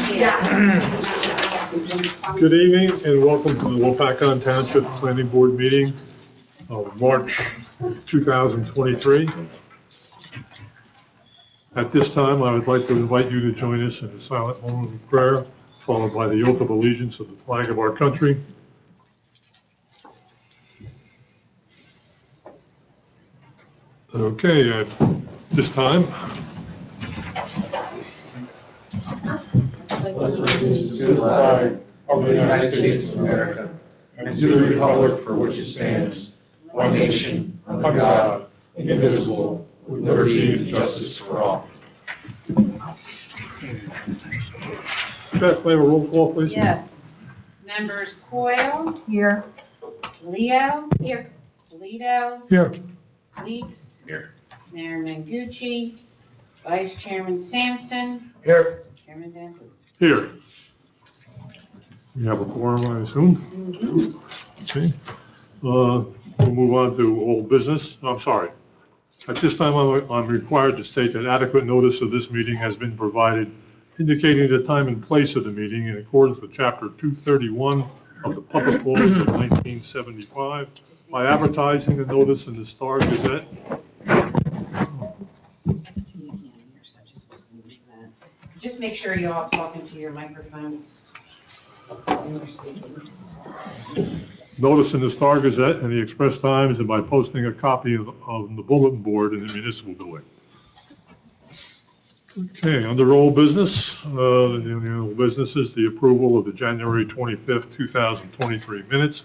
Good evening and welcome to the Lopatcong Township Planning Board meeting of March 2023. At this time, I would like to invite you to join us in a silent moment of prayer, followed by the oath of allegiance of the flag of our country. Okay, at this time, allegiance to the flag of the United States of America and to the republic for which it stands, one nation, under God, indivisible, with liberty and justice for all. Beth, may I have a roll call, please? Yes. Members Coyle. Here. Leo. Here. Polito. Here. Weeks. Here. Mayor Mangucci. Vice Chairman Sampson. Here. Chairman Van Hook. Here. We have a quorum, I assume? Okay. We'll move on to old business. I'm sorry. At this time, I'm required to state that adequate notice of this meeting has been provided, indicating the time and place of the meeting in accordance with Chapter 231 of the Public Laws of 1975 by advertising the notice in the Star Gazette. Just make sure you're all talking to your microphones. Notice in the Star Gazette and the Express Times, and by posting a copy of the bulletin board in the municipal building. Okay, under old business, the old business is the approval of the January 25th, 2023 minutes.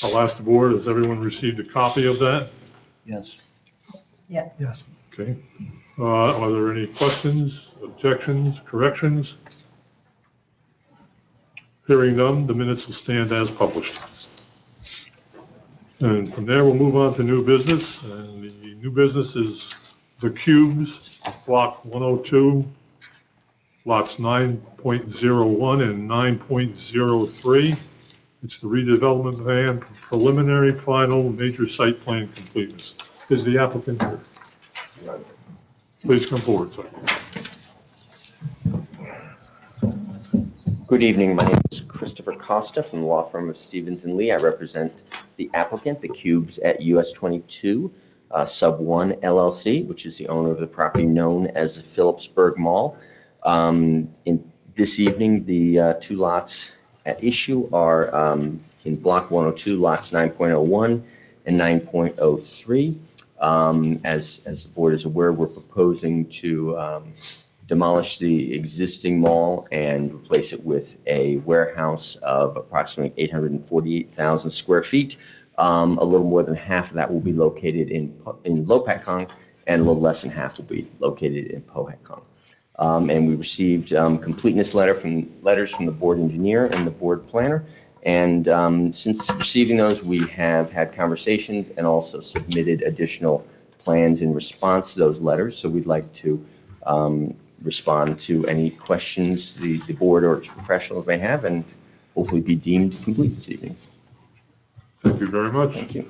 I'll ask the board, has everyone received a copy of that? Yes. Yeah. Yes. Okay. Are there any questions, objections, corrections? Hearing none, the minutes will stand as published. And from there, we'll move on to new business. And the new business is the Cubes, Block 102, lots 9.01 and 9.03. It's the redevelopment plan, preliminary, final, major site plan completeness. Is the applicant here? Please come forward, sir. Good evening. My name is Christopher Costa from the law firm of Stevens & Lee. I represent the applicant, the Cubes at US 22, Sub 1 LLC, which is the owner of the property known as the Phillipsburg Mall. This evening, the two lots at issue are in Block 102, lots 9.01 and 9.03. As the board is aware, we're proposing to demolish the existing mall and replace it with a warehouse of approximately 848,000 square feet. A little more than half of that will be located in Lopatcong, and a little less than half will be located in Pohatcong. And we received completeness letters from the board engineer and the board planner. And since receiving those, we have had conversations and also submitted additional plans in response to those letters. So we'd like to respond to any questions the board or its professionals may have, and hopefully be deemed complete this evening. Thank you very much. Thank you.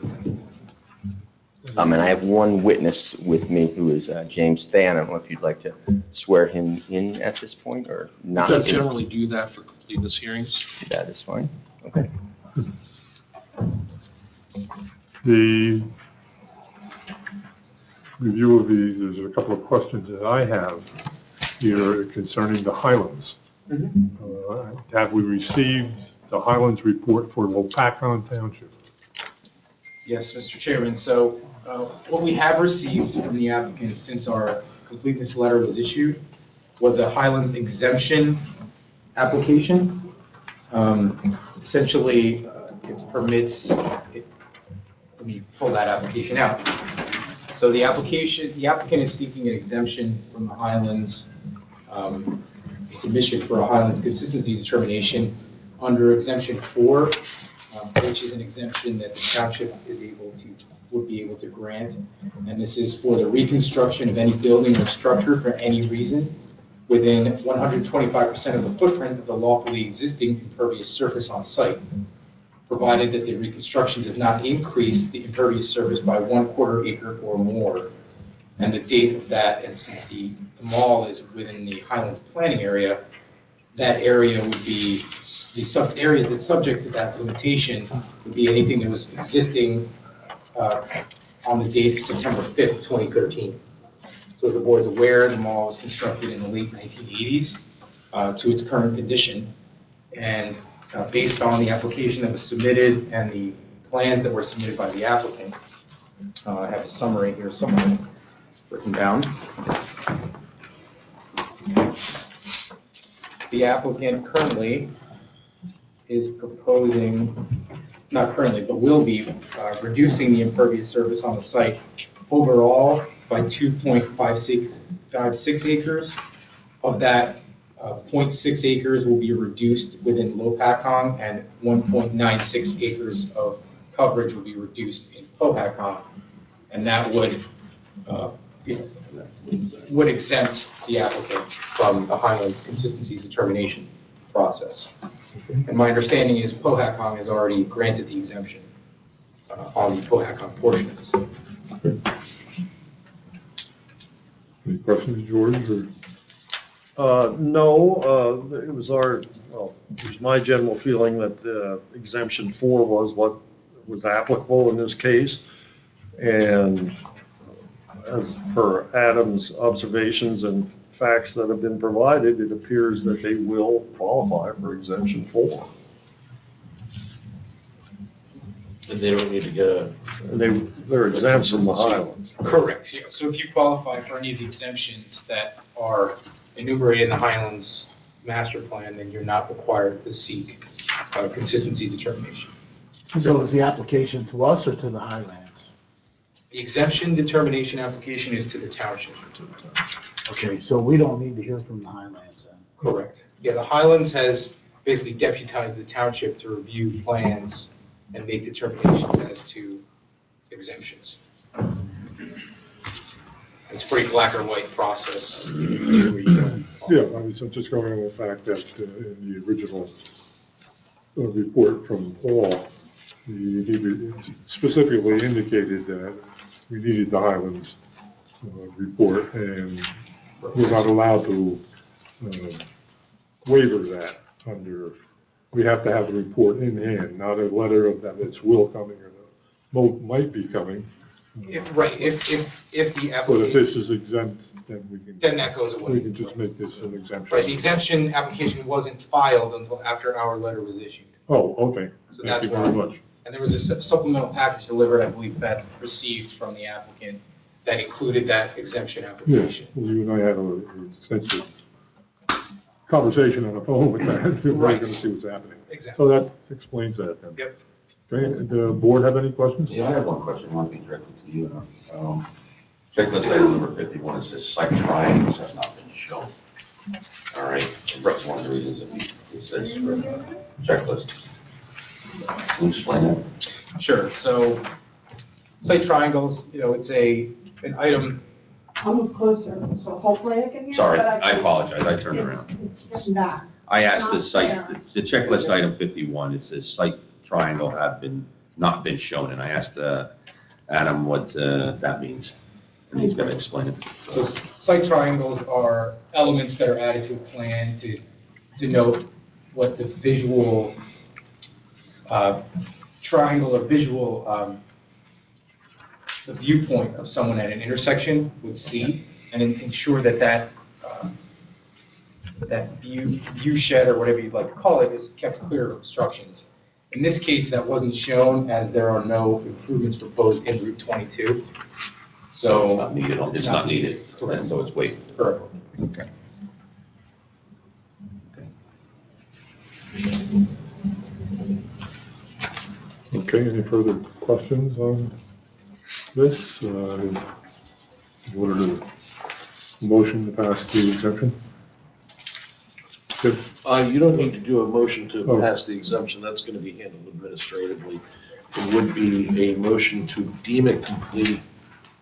And I have one witness with me who is James Thayer. I don't know if you'd like to swear him in at this point or not. We don't generally do that for completeness hearings. That is fine. Okay. The review of there's a couple of questions that I have here concerning the Highlands. Have we received the Highlands report for Lopatcong Township? Yes, Mr. Chairman. So what we have received from the applicant since our completeness letter was issued was a Highlands exemption application. Essentially, it permits, let me pull that application out. So the applicant is seeking an exemption from the Highlands submission for a Highlands consistency determination under exemption 4, which is an exemption that the township would be able to grant. And this is for the reconstruction of any building or structure for any reason within 125% of the footprint of the lawfully existing impervious surface on site, provided that the reconstruction does not increase the impervious surface by 1/4 acre or more. And the date of that, and since the mall is within the Highlands planning area, that area would be, areas that subject to that limitation would be anything that was existing on the date of September 5th, 2013. So as the board is aware, the mall was constructed in the late 1980s to its current condition. And based on the application that was submitted and the plans that were submitted by the applicant, I have a summary here somewhere written down. The applicant currently is proposing, not currently, but will be reducing the impervious surface on the site overall by 2.56 acres. Of that, 0.6 acres will be reduced within Lopatcong, and 1.96 acres of coverage will be reduced in Powhatan. And that would exempt the applicant from the Highlands consistency determination process. And my understanding is Powhatan has already granted the exemption on the Powhatan portion of the site. Any questions, George, or? No, it was it was my general feeling that exemption 4 was what was applicable in this case. And as per Adam's observations and facts that have been provided, it appears that they will qualify for exemption 4. And they don't need to get a, And they're exempt from the Highlands. Correct, yeah. So if you qualify for any of the exemptions that are enumerated in the Highlands master plan, then you're not required to seek consistency determination. So is the application to us or to the Highlands? The exemption determination application is to the township. Okay, so we don't need to hear from the Highlands then? Correct. Yeah, the Highlands has basically deputized the township to review plans and make determinations as to exemptions. It's a pretty black or white process. Yeah, I was just going on the fact that in the original report from Paul, he specifically indicated that we needed the Highlands report, and we're not allowed to waiver that under, we have to have the report in hand, not a letter of that it's will coming or might be coming. Right, if the But if application, this is exempt, then then that goes away. we can just make this an exemption. Right, the exemption application wasn't filed until after our letter was issued. Oh, okay. So Thank that's you very why. much. And there was a supplemental package delivered, I believe, that received from the applicant that included that exemption Yes, application. well, you and I had an extensive conversation on the phone with that. We're Right. going to see what's happening. Exactly. So that explains that then. Yep. Okay, the board have any questions? Yeah, I have one question, one thing directly to you. Checklist item number 51, it says site triangles have not been shown. All right, and that's one of the reasons that it says checklist. Can you explain that? Sure, so site triangles, it's an item, I'll move closer, so hopefully I can hear. Sorry, but I apologize, I turned it's- around. It's just not. I asked the Not site, there. the checklist item 51, it says site triangle have not been shown, and I asked Adam what that means, and he's going to explain it. so site triangles are elements that are added to a plan to denote what the visual triangle or visual, the viewpoint of someone at an intersection would see, and ensure that view shed, or whatever you'd like to call it, is kept clear of obstructions. In this case, that wasn't shown, as there are no improvements proposed in Route 22. So. Not needed, it's not needed, Correct. so it's waived. Correct. Okay. Okay, any further questions on this? What are the motion to pass the exemption? Good. you don't need to do a motion to Oh. pass the exemption, that's gonna be handled administratively. It would be a motion to deem it complete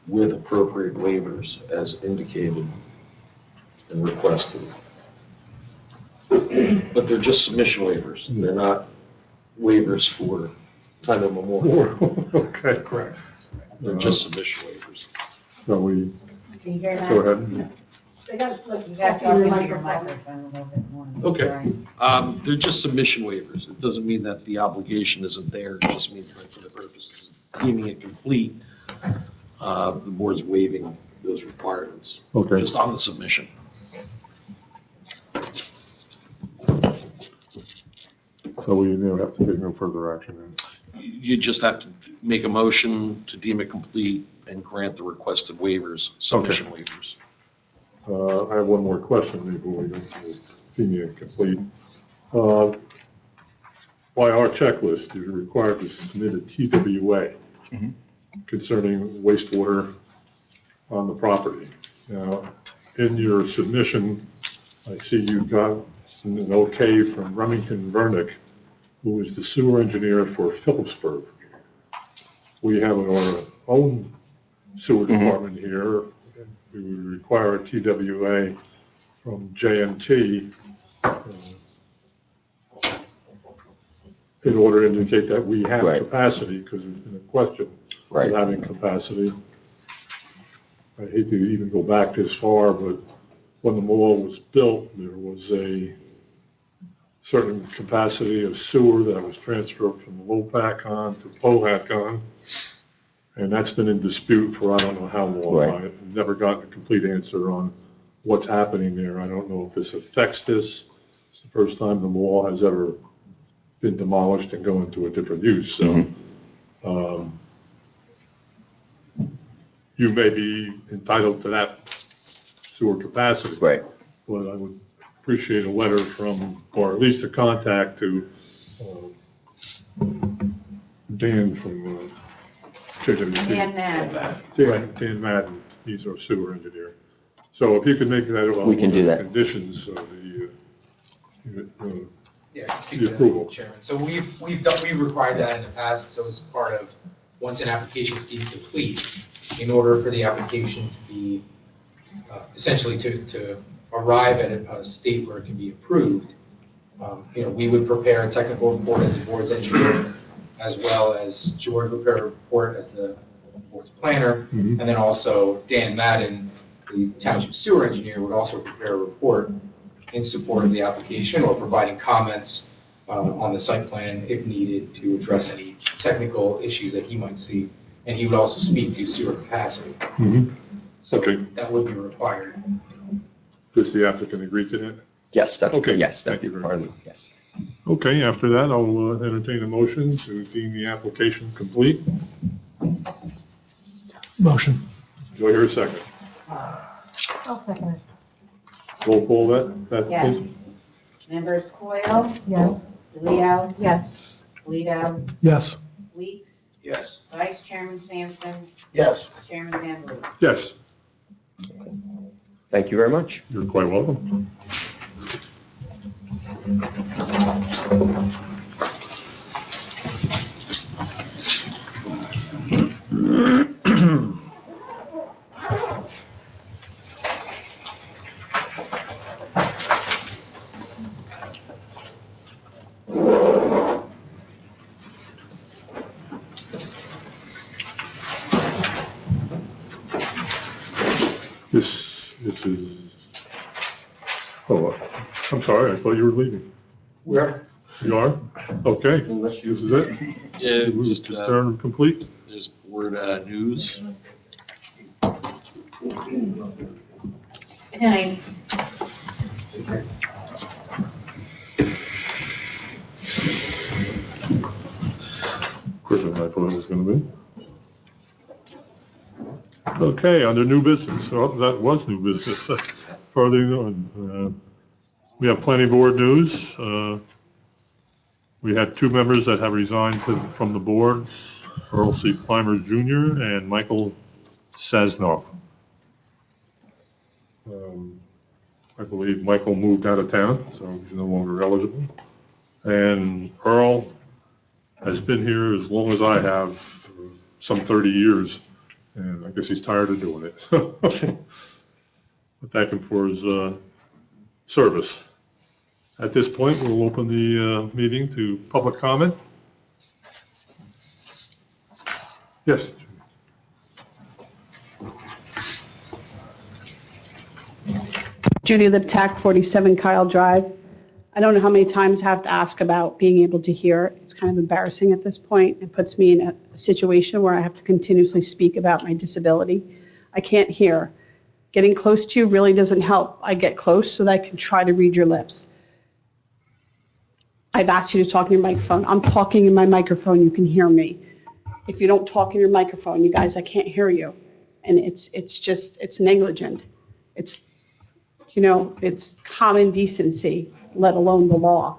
with appropriate waivers as indicated and requested. But they're just submission waivers, they're not waivers for time immemorial. Okay. Correct. They're just submission waivers. So we, Can you hear that? go ahead. They got, like, You gotta talk talk to your into your microphone. microphone a little bit more. Okay. Sorry. They're just submission waivers. It doesn't mean that the obligation isn't there. It just means that for the purposes of deeming it complete, the board's waiving those requirements. Okay. Just on the submission. So we have to take no further action then. You just have to make a motion to deem it complete and grant the requested waivers, submission waivers. I have one more question before we go to deeming it complete. By our checklist, you're required to submit a TWA concerning wastewater on the property. Now, in your submission, I see you got an okay from Remington Vernick, who is the sewer engineer for Phillipsburg. We have our own sewer department here. We would require a TWA from JMT in order to indicate that we have Right. capacity, because there's been a question Right. of having capacity. I hate to even go back this far, but when the mall was built, there was a certain capacity of sewer that was transferred from Lopatcong to Powhatan, and that's been in dispute for I don't know how long. Right. I've never gotten a complete answer on what's happening there. I don't know if this affects this. It's the first time the mall has ever been demolished and go into a different use, so. You may be entitled to that sewer capacity. Right. But I would appreciate a letter from, or at least a contact to Dan from JWP. Dan Madden. Dan Madden, he's our sewer engineer. So if you could make that We can do that. conditions of Yeah, I can speak The to approval. that, Chairman. So we've required that in the past, so it's part of, once an application is deemed complete, in order for the application to be, essentially to arrive at a state where it can be approved, we would prepare a technical report as the board's engineer, as well as George would prepare a report as the board's planner, Mhm. and then also Dan Madden, the township sewer engineer, would also prepare a report in support of the application or providing comments on the site plan if needed to address any technical issues that he might see. And he would also speak to sewer capacity. Mhm. So Okay. that would be required. Does the applicant agree to that? Yes, that's, Okay, yes, thank that'd you be very part of much. it, yes. Okay, after that, I'll entertain a motion to deem the application complete. Motion. Do I hear a second? I'll second it. Roll call that, Yes. please. Members Coyle, Yes. DeLeo, Yes. Leo, Yes. Weeks, Yes. Vice Chairman Sampson, Yes. Chairman Van Blue. Yes, Thank you very much. you're quite welcome. This is, oh, I'm sorry, I thought you were leaving. Where? You are? Okay, Unless this is it? Yeah, Move just, to turn complete? there's board news. Good night. Quicker than I thought it was gonna be. Okay, under new business, oh, that was new business. Further on, we have planning board news. We had two members that have resigned from the board, Earl C. Clymer Jr. and Michael Sasnoff. I believe Michael moved out of town, so he's no longer eligible. And Earl has been here as long as I have, some 30 years, and I guess he's tired of doing it. But thank him for his service. At this point, we'll open the meeting to public comment. Yes. Judy Liptak, 47 Kyle Drive. I don't know how many times I have to ask about being able to hear. It's kind of embarrassing at this point. It puts me in a situation where I have to continuously speak about my disability. I can't hear. Getting close to you really doesn't help. I get close so that I can try to read your lips. I've asked you to talk in your microphone. I'm talking in my microphone. You can hear me. If you don't talk in your microphone, you guys, I can't hear you. And it's negligent. It's, it's common decency, let alone the law.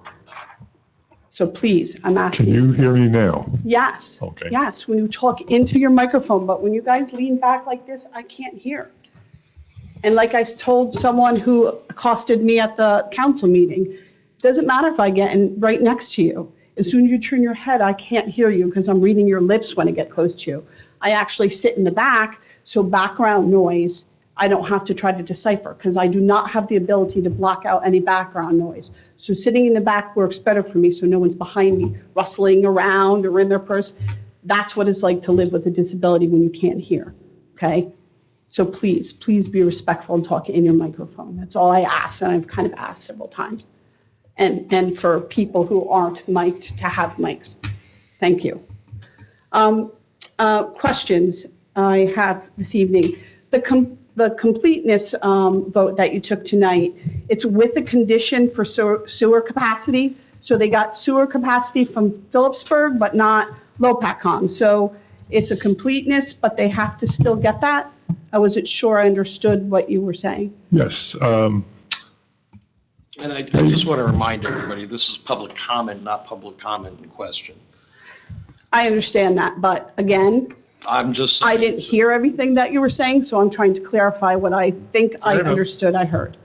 So please, I'm asking. Can you hear me now? Yes. Okay. Yes, when you talk into your microphone, but when you guys lean back like this, I can't hear. And like I told someone who accosted me at the council meeting, doesn't matter if I get right next to you. As soon as you turn your head, I can't hear you because I'm reading your lips when I get close to you. I actually sit in the back, so background noise, I don't have to try to decipher because I do not have the ability to block out any background noise. So sitting in the back works better for me so no one's behind me rustling around or in their purse. That's what it's like to live with a disability when you can't hear, okay? So please be respectful and talk in your microphone. That's all I ask, and I've kind of asked several times. And for people who aren't mic'd to have mics. Thank you. Questions I have this evening. The completeness vote that you took tonight, it's with a condition for sewer capacity. So they got sewer capacity from Phillipsburg, but not Lopatcong. So it's a completeness, but they have to still get that? I wasn't sure I understood what you were saying. Yes. And I just want to remind everybody, this is public comment, not public comment in question. I understand that, but again, I'm just. I didn't hear everything that you were saying, so I'm trying to clarify what I think I Fair enough. understood I heard.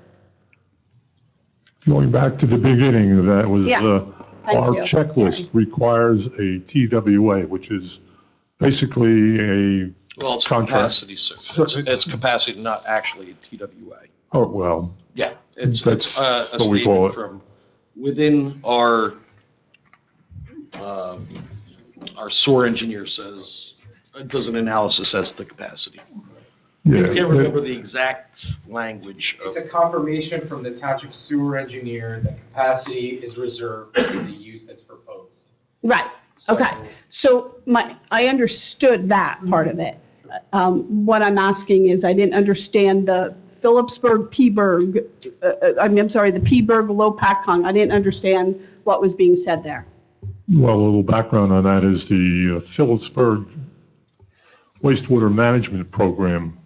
Going back to the beginning, that was, Yeah. Thank our you. checklist requires a TWA, which is basically a Well, it's contract. capacity, sir. It's capacity, not actually a TWA. Oh, well, Yeah, it's That's a what we call statement it. from within our SOAR engineer says, does an analysis as to the capacity. I can't yeah. remember the exact language It's of, a confirmation from the township sewer engineer that capacity is reserved for the use that's proposed. Right, okay. So I understood that part of it. What I'm asking is I didn't understand the Phillipsburg, Peaburg, the Peaburg, Lopatcong. I didn't understand what was being said there. Well, a little background on that is the Phillipsburg wastewater management program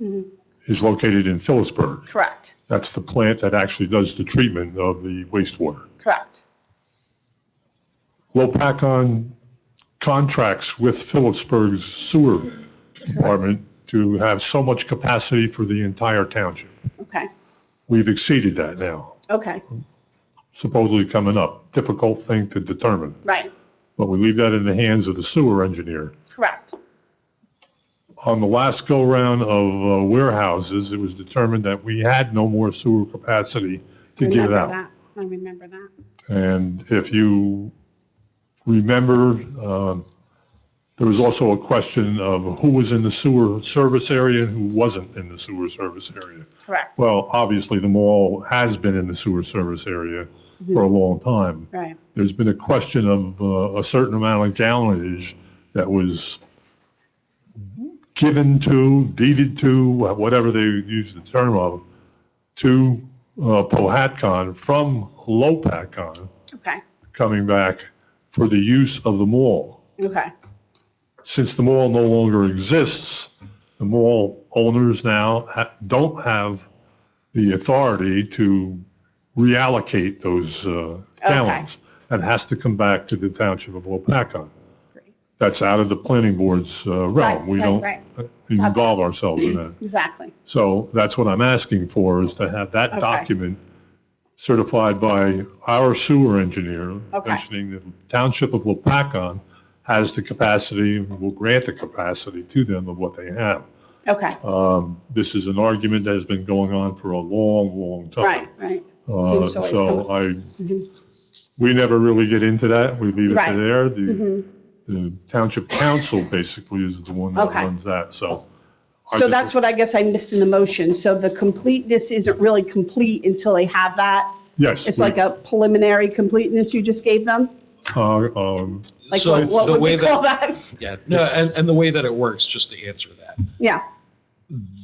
is located in Phillipsburg. Correct, That's the plant that actually does the treatment of the wastewater. correct. Lopatcong contracts with Phillipsburg's sewer department to have so much capacity for the entire township. Okay, We've exceeded that now, okay, supposedly coming up. Difficult thing to determine, right, but we leave that in the hands of the sewer engineer. correct. On the last go-round of warehouses, it was determined that we had no more sewer capacity to give Remember out. that. I remember that. And if you remember, there was also a question of who was in the sewer service area and who wasn't in the sewer service area. Correct, Well, obviously, the mall has been in the sewer service area for a long time. right, There's been a question of a certain amount of gallonage that was given to, deeded to, whatever they use the term of, to Powhatcon from Lopatcon okay, coming back for the use of the mall. okay, Since the mall no longer exists, the mall owners now don't have the authority to reallocate those gallons. That has to come back to the township of Lopatcon. great, That's out of the planning board's realm. We don't right. involve ourselves in that. Exactly, So that's what I'm asking for, is to have that Okay. document certified by our sewer engineer, Okay. mentioning the township of Lopatcon has the capacity, will grant the capacity to them of what they have. okay, This is an argument that has been going on for a long, long time. right, right. Seems to always So Mhm. we never really get into that. We leave it Right. to there. Mhm. The township council basically is the one that Okay. runs that. So So that's what I guess I missed in the motion. So the completeness isn't really complete until they have that? Yes. It's like a preliminary completeness you just gave them? Like So what the would way we call that? Yeah, no, and the way that it works, just to answer that, Yeah,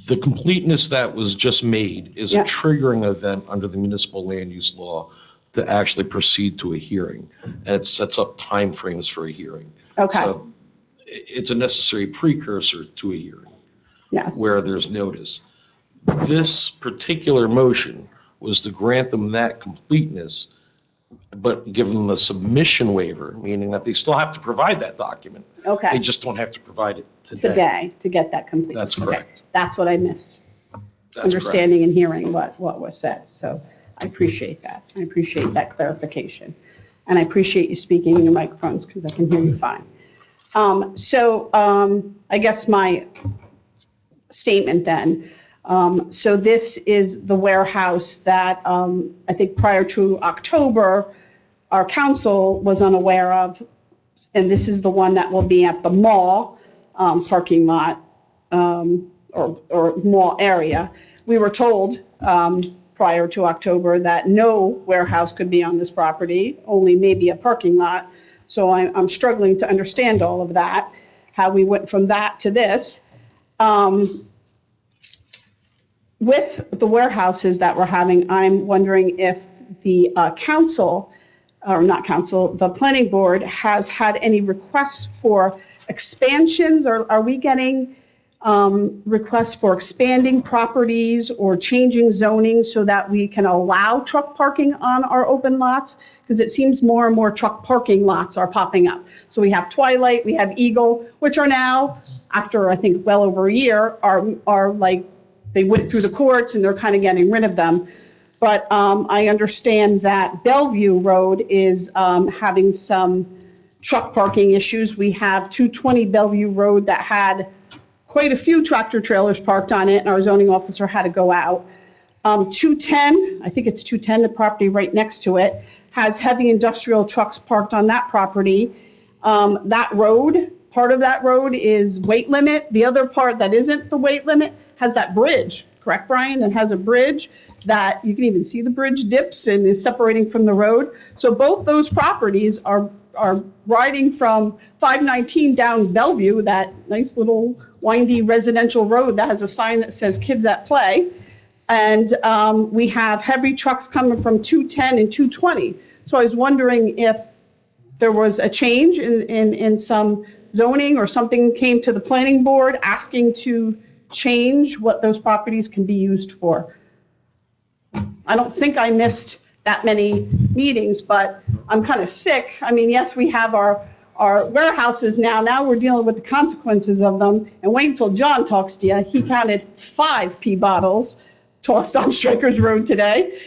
the completeness that was just made is a Yeah. triggering event under the municipal land use law to actually proceed to a hearing. And it sets up timeframes for a hearing. okay, So it's a necessary precursor to a hearing yes, where there's notice. This particular motion was to grant them that completeness, but give them a submission waiver, meaning that they still have to provide that document. They okay. just don't have to provide it today. Today, to get that completeness. That's Okay. correct. That's what I missed, That's understanding and hearing what was said. So I appreciate that. I appreciate that clarification. And I appreciate you speaking in your microphones because I can hear you fine. I guess my statement then. So this is the warehouse that I think prior to October, our council was unaware of. And this is the one that will be at the mall parking lot or mall area. We were told prior to October that no warehouse could be on this property, only maybe a parking lot. So I'm struggling to understand all of that, how we went from that to this. With the warehouses that we're having, I'm wondering if the council, or not council, the planning board has had any requests for expansions, or are we getting requests for expanding properties or changing zoning so that we can allow truck parking on our open lots? Because it seems more and more truck parking lots are popping up. So we have Twilight, we have Eagle, which are now, after I think well over a year, are like, they went through the courts and they're kind of getting rid of them. But I understand that Bellevue Road is having some truck parking issues. We have 220 Bellevue Road that had quite a few tractor trailers parked on it, and our zoning officer had to go out. 210, I think it's 210, the property right next to it, has heavy industrial trucks parked on that property. That road, part of that road is weight limit. The other part that isn't the weight limit has that bridge, correct, Brian? And has a bridge that you can even see the bridge dips and is separating from the road. So both those properties are riding from 519 down Bellevue, that nice little windy residential road that has a sign that says kids at play. And we have heavy trucks coming from 210 and 220. So I was wondering if there was a change in some zoning or something came to the planning board asking to change what those properties can be used for. I don't think I missed that many meetings, but I'm kind of sick. I mean, yes, we have our warehouses now. Now we're dealing with the consequences of them. And wait until John talks to you. He counted 5 pee bottles tossed on Strikers Road today.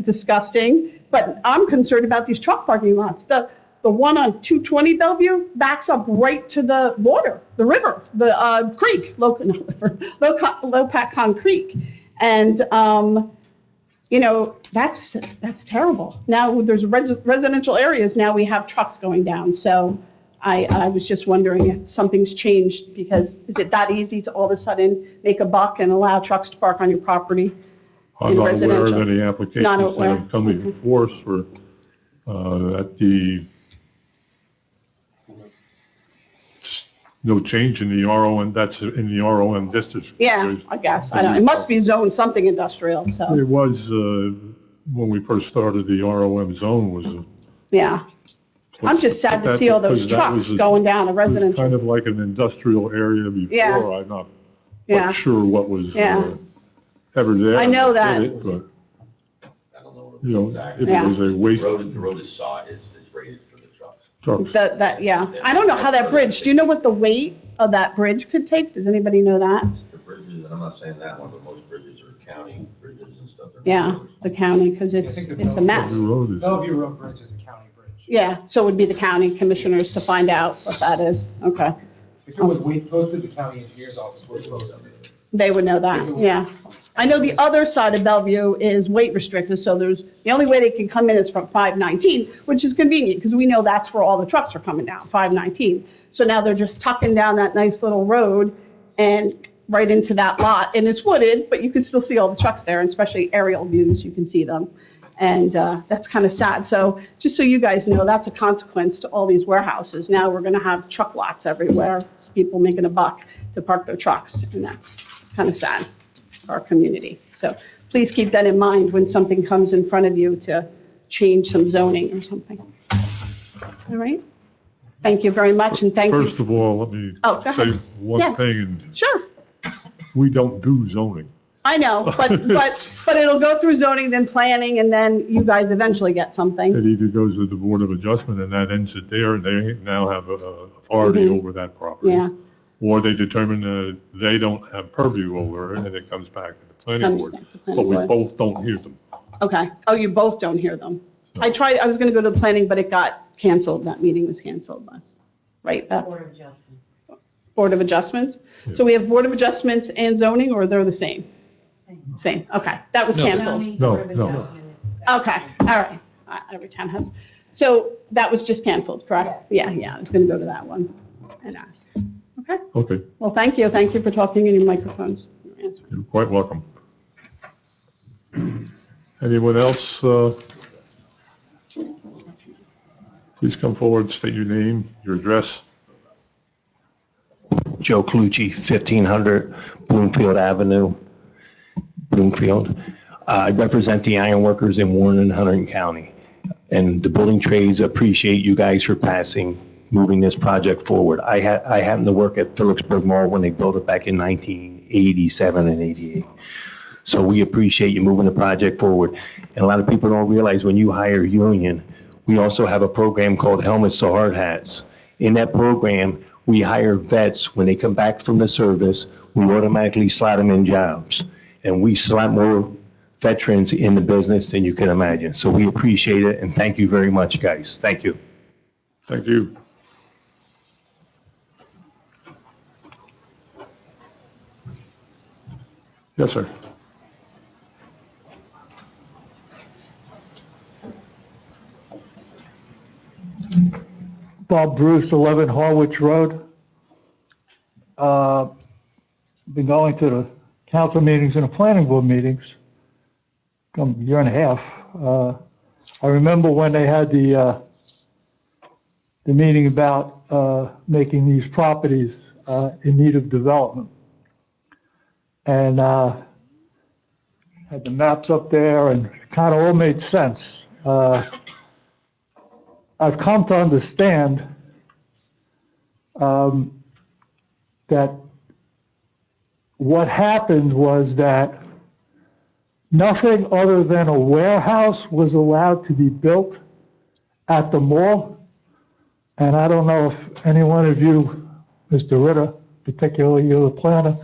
Disgusting. But I'm concerned about these truck parking lots. The one on 220 Bellevue backs up right to the water, the river, the creek, Lopatcong Creek. And, that's terrible. Now there's residential areas, now we have trucks going down. So I was just wondering if something's changed, because is it that easy to all of a sudden make a buck and allow trucks to park on your property? I'm not aware of residential. any Not applications that aware. have come in force or at the, no change in the ROM, that's in the ROM district. Yeah, I guess. I don't, it must be zoned something industrial, so, It was, when we first started, the ROM zone was. yeah. I'm just sad to see all those Because that was trucks going down a It was kind residential. of like an industrial area Yeah. before. I'm not Yeah. quite sure what was Yeah. ever there. I know that that. did it, But, I don't know. if it Yeah. was a waste The road is rated for the trucks. truck. Yeah. I don't know how that bridge, do you know what the weight of that bridge could take? Does anybody know that? The bridges, and I'm not saying that one, but most bridges are county bridges and stuff. They're not Yeah, rivers. the county, because I it's think the a mess. The road is- Bellevue Road Bridge is a county bridge. Yeah, so it would be the county commissioners to find out what that is. Okay. If it was weight posted, the county engineer's office would post it. They would know that, yeah. I know the other side of Bellevue is weight restricted, so the only way they can come in is from 519, which is convenient, because we know that's where all the trucks are coming down, 519. So now they're just tucking down that nice little road, and right into that lot, and it's wooded, but you can still see all the trucks there, and especially aerial views, you can see them. And that's kind of sad. So just so you guys know, that's a consequence to all these warehouses. Now we're going to have truck lots everywhere, people making a buck to park their trucks, and that's kind of sad for our community. So please keep that in mind when something comes in front of you to change some zoning or something. All right? Thank you very much, and thank you. First of all, let me Oh, go say ahead. one Yeah. thing, and Sure. we don't do zoning. I know, but it'll go through zoning, then planning, and then you guys eventually get something. It either goes to the Board of Adjustment and that ends it there, and they now have authority Mhm. over that property. Yeah. Or they determine that they don't have purview over it, and it comes back to the planning Comes board. back to planning But we board. both don't hear them. Okay. Oh, you both don't hear them. I was going to go to the planning, but it got canceled. That meeting was canceled right, Beth? Board of Adjustment. Board of Adjustments? So we have Board of Adjustments and zoning, or they're the same? Same, okay. That was No. canceled. Zoning, No, Board of no. Adjustment is the second. Okay, all right. Every town has. So that was just canceled, correct? Yeah, I was going to go to that one and ask. Okay. Okay, Well, thank you. Thank you for talking in your microphones. Your answer. you're quite welcome. Anyone else? Please come forward, state your name, your address. Joe Clucci, 1500 Bloomfield Avenue, Bloomfield. I represent the ironworkers in Warren and Huntington County. And the building trades appreciate you guys for moving this project forward. I happened to work at Phillipsburg Mall when they built it back in 1987 and 88. So we appreciate you moving the project forward. And a lot of people don't realize when you hire union, we also have a program called Helmets to Hard Hats. In that program, we hire vets. When they come back from the service, we automatically slot them in jobs. And we slot more veterans in the business than you can imagine. So we appreciate it, and thank you very much, guys. Thank you. Thank you. Yes, sir. Bob Bruce, 11 Harwich Road. Been going to the council meetings and the planning board meetings, come year and a half. I remember when they had the meeting about making these properties in need of development. And had the maps up there, and it kind of all made sense. I've come to understand that what happened was that nothing other than a warehouse was allowed to be built at the mall. And I don't know if any one of you, Mr. Ritter, particularly you're the planner,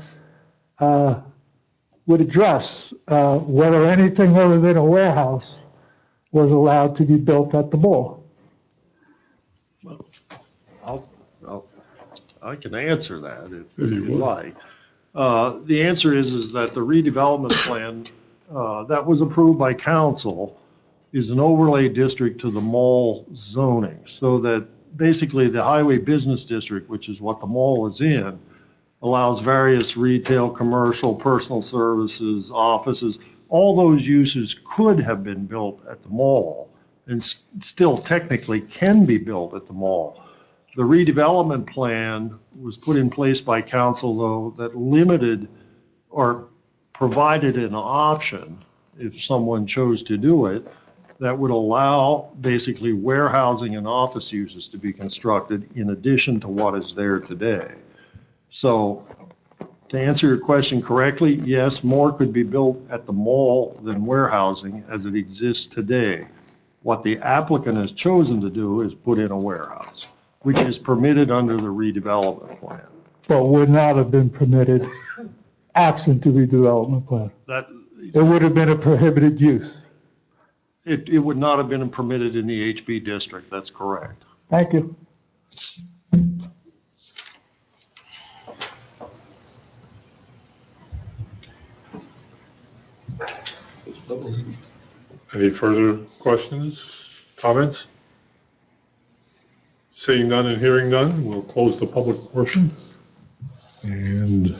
would address whether anything other than a warehouse was allowed to be built at the mall. I can answer that if you like. The answer is that the redevelopment plan that was approved by council is an overlay district to the mall zoning, so that basically the highway business district, which is what the mall is in, allows various retail, commercial, personal services, offices. All those uses could have been built at the mall and still technically can be built at the mall. The redevelopment plan was put in place by council, though, that limited or provided an option, if someone chose to do it, that would allow basically warehousing and office uses to be constructed in addition to what is there today. So to answer your question correctly, yes, more could be built at the mall than warehousing as it exists today. What the applicant has chosen to do is put in a warehouse, which is permitted under the redevelopment plan. But would not have been permitted absent the redevelopment plan. It would have been a prohibited use. It would not have been permitted in the HB district, that's correct. Thank you. Any further questions, comments? Seeing none and hearing none, we'll close the public portion. And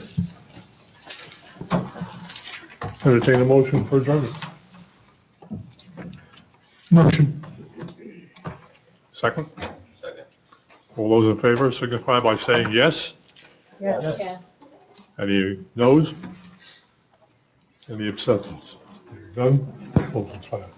Entertain a motion for adjournment. Motion. Second? Second. All those in favor signify by saying yes. Yes. Yeah. Any noes? Any abstentions? None? Motion's passed.